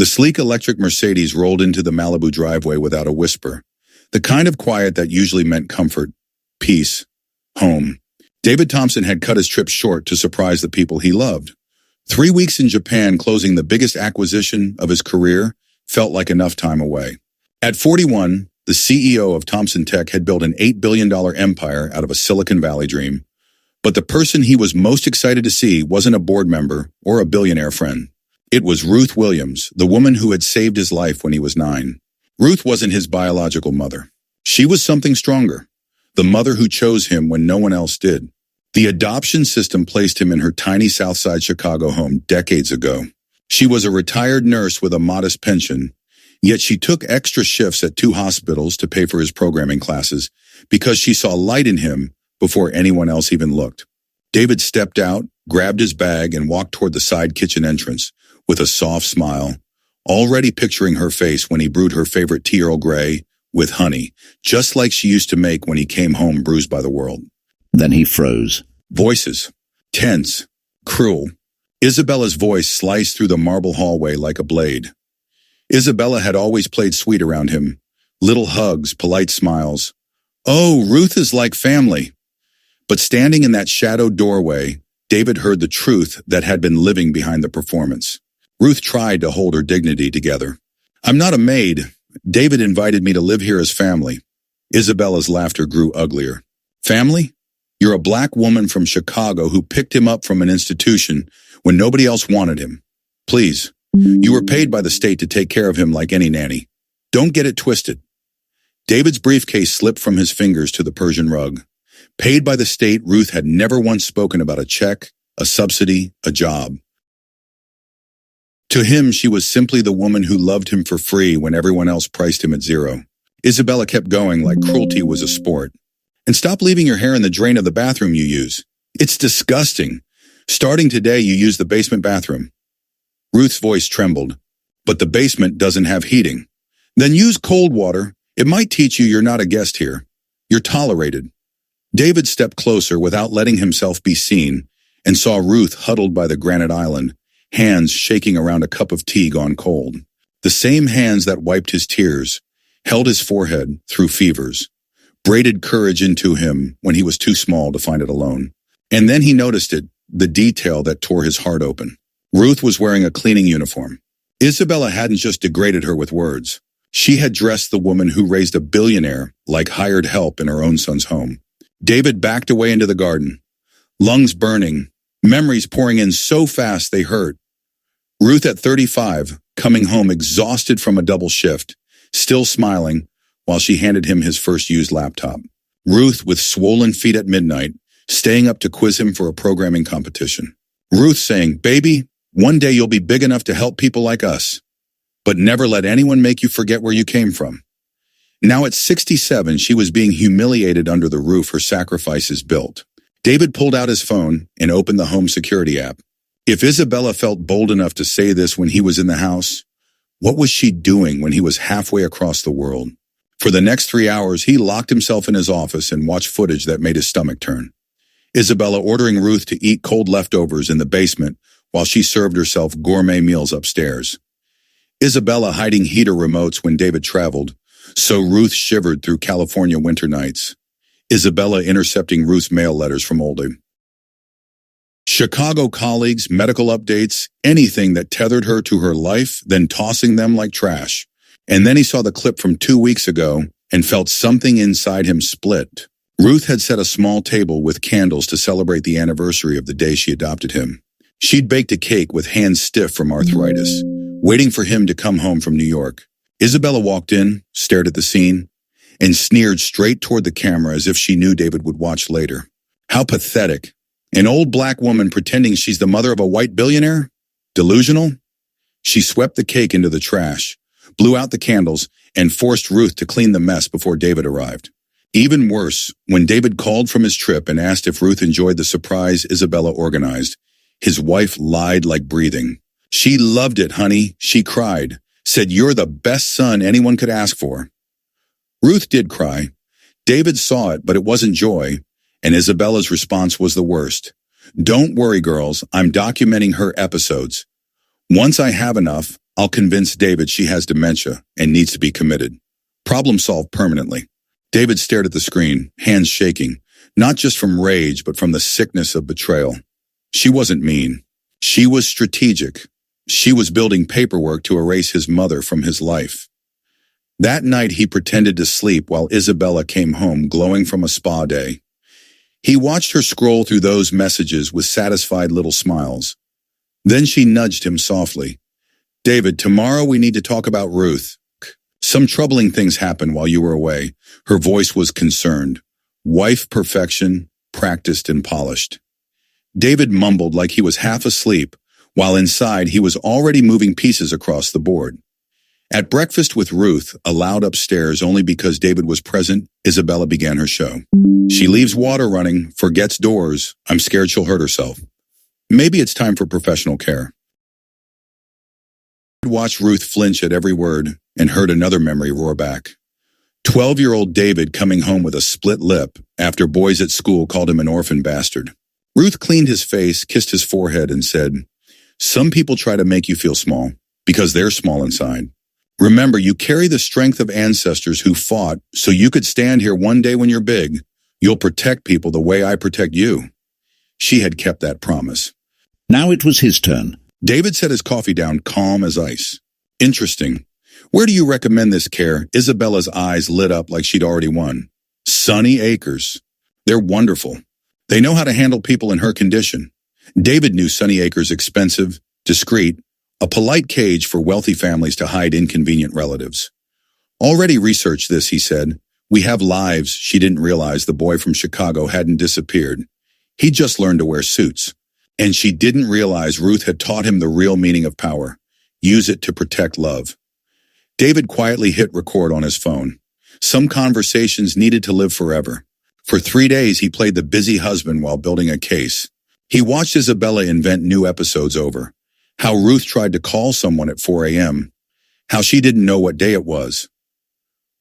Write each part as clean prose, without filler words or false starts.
The sleek electric Mercedes rolled into the Malibu driveway without a whisper. The kind of quiet that usually meant comfort, peace, home. David Thompson had cut his trip short to surprise the people he loved. 3 weeks in Japan closing the biggest acquisition of his career felt like enough time away. At 41, the CEO of Thompson Tech had built an $8 billion empire out of a Silicon Valley dream. But the person he was most excited to see wasn't a board member or a billionaire friend. It was Ruth Williams, the woman who had saved his life when he was 9. Ruth wasn't his biological mother. She was something stronger, the mother who chose him when no one else did. The adoption system placed him in her tiny Southside Chicago home decades ago. She was a retired nurse with a modest pension, yet she took extra shifts at 2 hospitals to pay for his programming classes because she saw light in him before anyone else even looked. David stepped out, grabbed his bag, and walked toward the side kitchen entrance with a soft smile, already picturing her face when he brewed her favorite tea Earl Grey with honey, just like she used to make when he came home bruised by the world. Then he froze. Voices. Tense. Cruel. Isabella's voice sliced through the marble hallway like a blade. Isabella had always played sweet around him. Little hugs, polite smiles. Oh, Ruth is like family. But standing in that shadowed doorway, David heard the truth that had been living behind the performance. Ruth tried to hold her dignity together. I'm not a maid. David invited me to live here as family. Isabella's laughter grew uglier. Family? You're a black woman from Chicago who picked him up from an institution when nobody else wanted him. Please, you were paid by the state to take care of him like any nanny. Don't get it twisted. David's briefcase slipped from his fingers to the Persian rug. Paid by the state, Ruth had never once spoken about a check, a subsidy, a job. To him, she was simply the woman who loved him for free when everyone else priced him at zero. Isabella kept going like cruelty was a sport. And stop leaving your hair in the drain of the bathroom you use. It's disgusting. Starting today, you use the basement bathroom. Ruth's voice trembled. But the basement doesn't have heating. Then use cold water. It might teach you you're not a guest here. You're tolerated. David stepped closer without letting himself be seen and saw Ruth huddled by the granite island, hands shaking around a cup of tea gone cold. The same hands that wiped his tears, held his forehead through fevers, braided courage into him when he was too small to find it alone. And then he noticed it, the detail that tore his heart open. Ruth was wearing a cleaning uniform. Isabella hadn't just degraded her with words. She had dressed the woman who raised a billionaire like hired help in her own son's home. David backed away into the garden, lungs burning, memories pouring in so fast they hurt. Ruth at 35, coming home exhausted from a double shift, still smiling while she handed him his first used laptop. Ruth with swollen feet at midnight, staying up to quiz him for a programming competition. Ruth saying, "Baby, one day you'll be big enough to help people like us, but never let anyone make you forget where you came from." Now at 67, she was being humiliated under the roof her sacrifices built. David pulled out his phone and opened the home security app. If Isabella felt bold enough to say this when he was in the house, what was she doing when he was halfway across the world? For the next 3 hours, he locked himself in his office and watched footage that made his stomach turn. Isabella ordering Ruth to eat cold leftovers in the basement while she served herself gourmet meals upstairs. Isabella hiding heater remotes when David traveled, so Ruth shivered through California winter nights. Isabella intercepting Ruth's mail letters from Oldie. Chicago colleagues, medical updates, anything that tethered her to her life, then tossing them like trash. And then he saw the clip from 2 weeks ago and felt something inside him split. Ruth had set a small table with candles to celebrate the anniversary of the day she adopted him. She'd baked a cake with hands stiff from arthritis, waiting for him to come home from New York. Isabella walked in, stared at the scene, and sneered straight toward the camera as if she knew David would watch later. How pathetic. An old black woman pretending she's the mother of a white billionaire? Delusional? She swept the cake into the trash, blew out the candles, and forced Ruth to clean the mess before David arrived. Even worse, when David called from his trip and asked if Ruth enjoyed the surprise Isabella organized, his wife lied like breathing. She loved it, honey, she cried, said you're the best son anyone could ask for. Ruth did cry. David saw it, but it wasn't joy, and Isabella's response was the worst. Don't worry, girls, I'm documenting her episodes. Once I have enough, I'll convince David she has dementia and needs to be committed. Problem solved permanently. David stared at the screen, hands shaking, not just from rage, but from the sickness of betrayal. She wasn't mean. She was strategic. She was building paperwork to erase his mother from his life. That night, he pretended to sleep while Isabella came home glowing from a spa day. He watched her scroll through those messages with satisfied little smiles. Then she nudged him softly. David, tomorrow we need to talk about Ruth. Some troubling things happened while you were away. Her voice was concerned. Wife perfection, practiced and polished. David mumbled like he was half asleep, while inside he was already moving pieces across the board. At breakfast with Ruth, allowed upstairs only because David was present, Isabella began her show. She leaves water running, forgets doors. I'm scared she'll hurt herself. Maybe it's time for professional care. David watched Ruth flinch at every word and heard another memory roar back. 12-year-old David coming home with a split lip after boys at school called him an orphan bastard. Ruth cleaned his face, kissed his forehead, and said, "Some people try to make you feel small because they're small inside. Remember, you carry the strength of ancestors who fought so you could stand here one day when you're big. You'll protect people the way I protect you." She had kept that promise. Now it was his turn. David set his coffee down, calm as ice. Interesting. Where do you recommend this care? Isabella's eyes lit up like she'd already won. Sunny Acres. They're wonderful. They know how to handle people in her condition. David knew Sunny Acres expensive, discreet, a polite cage for wealthy families to hide inconvenient relatives. Already researched this, he said. We have lives. She didn't realize the boy from Chicago hadn't disappeared. He just learned to wear suits. And she didn't realize Ruth had taught him the real meaning of power. Use it to protect love. David quietly hit record on his phone. Some conversations needed to live forever. For 3 days, he played the busy husband while building a case. He watched Isabella invent new episodes over. How Ruth tried to call someone at 4 a.m. How she didn't know what day it was.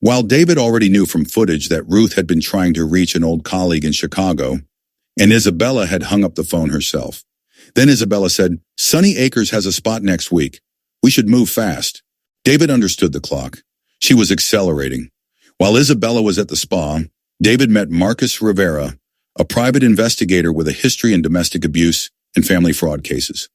While David already knew from footage that Ruth had been trying to reach an old colleague in Chicago, and Isabella had hung up the phone herself. Then Isabella said, "Sunny Acres has a spot next week. We should move fast." David understood the clock. She was accelerating. While Isabella was at the spa, David met Marcus Rivera, a private investigator with a history in domestic abuse and family fraud cases.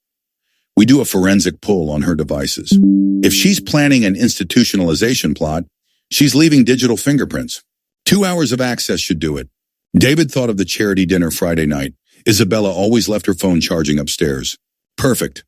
We do a forensic pull on her devices. If she's planning an institutionalization plot, she's leaving digital fingerprints. 2 hours of access should do it. David thought of the charity dinner Friday night. Isabella always left her phone charging upstairs. Perfect.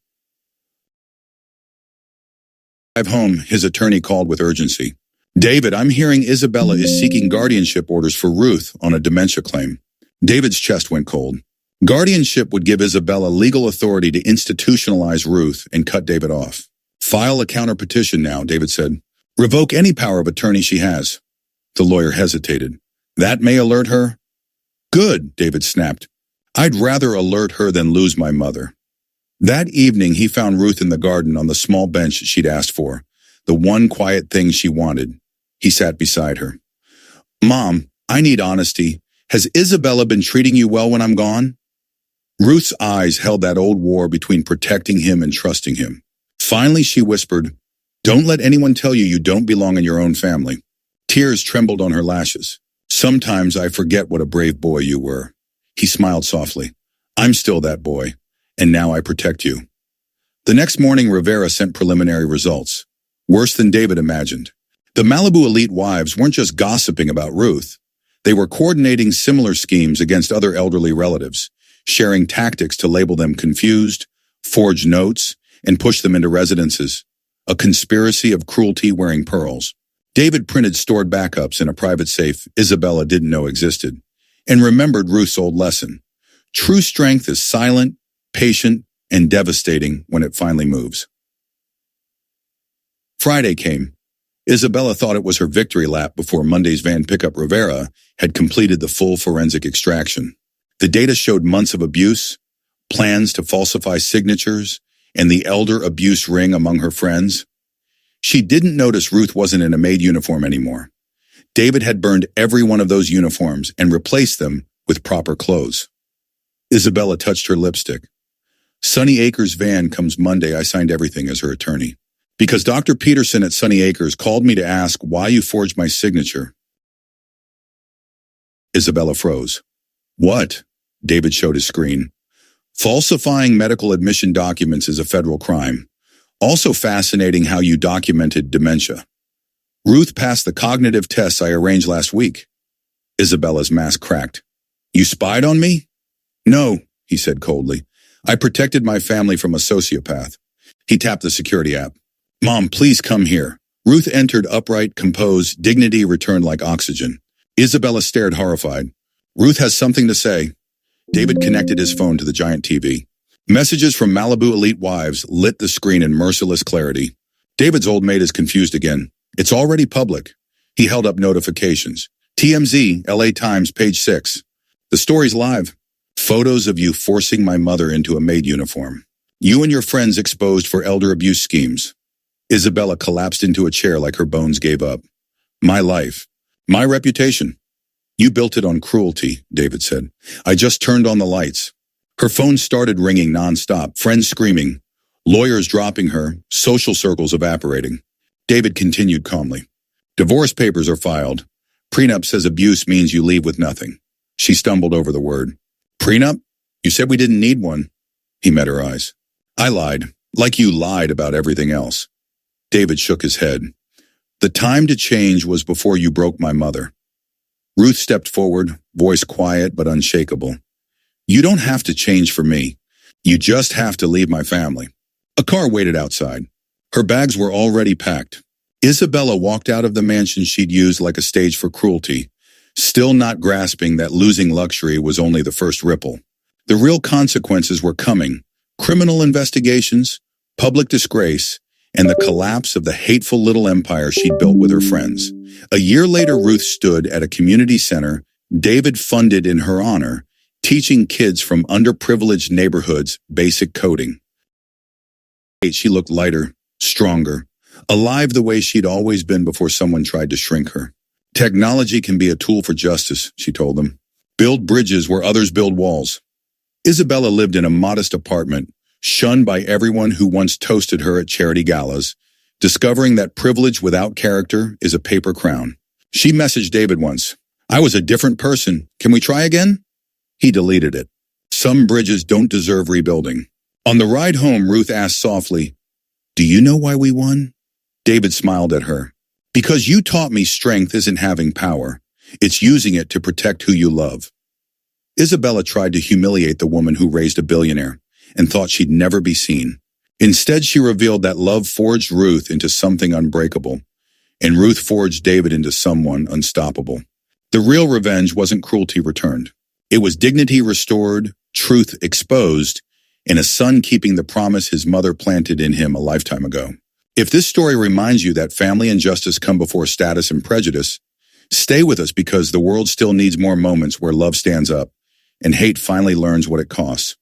Home, his attorney called with urgency. "David, I'm hearing Isabella is seeking guardianship orders for Ruth on a dementia claim." David's chest went cold. Guardianship would give Isabella legal authority to institutionalize Ruth and cut David off. "File a counter-petition now," David said. "Revoke any power of attorney she has." The lawyer hesitated. "That may alert her?" "Good," David snapped. "I'd rather alert her than lose my mother." That evening, he found Ruth in the garden on the small bench she'd asked for, the one quiet thing she wanted. He sat beside her. "Mom, I need honesty. Has Isabella been treating you well when I'm gone?" Ruth's eyes held that old war between protecting him and trusting him. Finally, she whispered, "Don't let anyone tell you you don't belong in your own family." Tears trembled on her lashes. "Sometimes I forget what a brave boy you were." He smiled softly. "I'm still that boy. And now I protect you." The next morning, Rivera sent preliminary results. Worse than David imagined. The Malibu elite wives weren't just gossiping about Ruth. They were coordinating similar schemes against other elderly relatives, sharing tactics to label them confused, forge notes, and push them into residences. A conspiracy of cruelty wearing pearls. David printed stored backups in a private safe Isabella didn't know existed, and remembered Ruth's old lesson. True strength is silent, patient, and devastating when it finally moves. Friday came. Isabella thought it was her victory lap before Monday's van pickup. Rivera had completed the full forensic extraction. The data showed months of abuse, plans to falsify signatures, and the elder abuse ring among her friends. She didn't notice Ruth wasn't in a maid uniform anymore. David had burned every one of those uniforms and replaced them with proper clothes. Isabella touched her lipstick. "Sunny Acres van comes Monday. I signed everything as her attorney." Because Dr. Peterson at Sunny Acres called me to ask why you forged my signature. Isabella froze. What? David showed his screen. Falsifying medical admission documents is a federal crime. Also fascinating how you documented dementia. Ruth passed the cognitive tests I arranged last week. Isabella's mask cracked. You spied on me? No, he said coldly. I protected my family from a sociopath. He tapped the security app. Mom, please come here. Ruth entered upright, composed, dignity returned like oxygen. Isabella stared horrified. Ruth has something to say. David connected his phone to the giant TV. Messages from Malibu elite wives lit the screen in merciless clarity. David's old maid is confused again. It's already public. He held up notifications. TMZ, LA Times, page 6. The story's live. Photos of you forcing my mother into a maid uniform. You and your friends exposed for elder abuse schemes. Isabella collapsed into a chair like her bones gave up. My life. My reputation. You built it on cruelty, David said. I just turned on the lights. Her phone started ringing nonstop, friends screaming, lawyers dropping her, social circles evaporating. David continued calmly. Divorce papers are filed. Prenup says abuse means you leave with nothing. She stumbled over the word. Prenup? You said we didn't need one. He met her eyes. I lied, like you lied about everything else. David shook his head. The time to change was before you broke my mother. Ruth stepped forward, voice quiet but unshakable. You don't have to change for me. You just have to leave my family. A car waited outside. Her bags were already packed. Isabella walked out of the mansion she'd used like a stage for cruelty, still not grasping that losing luxury was only the first ripple. The real consequences were coming. Criminal investigations, public disgrace, and the collapse of the hateful little empire she'd built with her friends. A year later, Ruth stood at a community center David funded in her honor, teaching kids from underprivileged neighborhoods basic coding. She looked lighter, stronger, alive the way she'd always been before someone tried to shrink her. Technology can be a tool for justice, she told them. Build bridges where others build walls. Isabella lived in a modest apartment, shunned by everyone who once toasted her at charity galas, discovering that privilege without character is a paper crown. She messaged David once, I was a different person. Can we try again? He deleted it. Some bridges don't deserve rebuilding. On the ride home, Ruth asked softly, Do you know why we won? David smiled at her. Because you taught me strength isn't having power. It's using it to protect who you love. Isabella tried to humiliate the woman who raised a billionaire and thought she'd never be seen. Instead, she revealed that love forged Ruth into something unbreakable, and Ruth forged David into someone unstoppable. The real revenge wasn't cruelty returned. It was dignity restored, truth exposed, and a son keeping the promise his mother planted in him a lifetime ago. If this story reminds you that family and justice come before status and prejudice, stay with us because the world still needs more moments where love stands up and hate finally learns what it costs.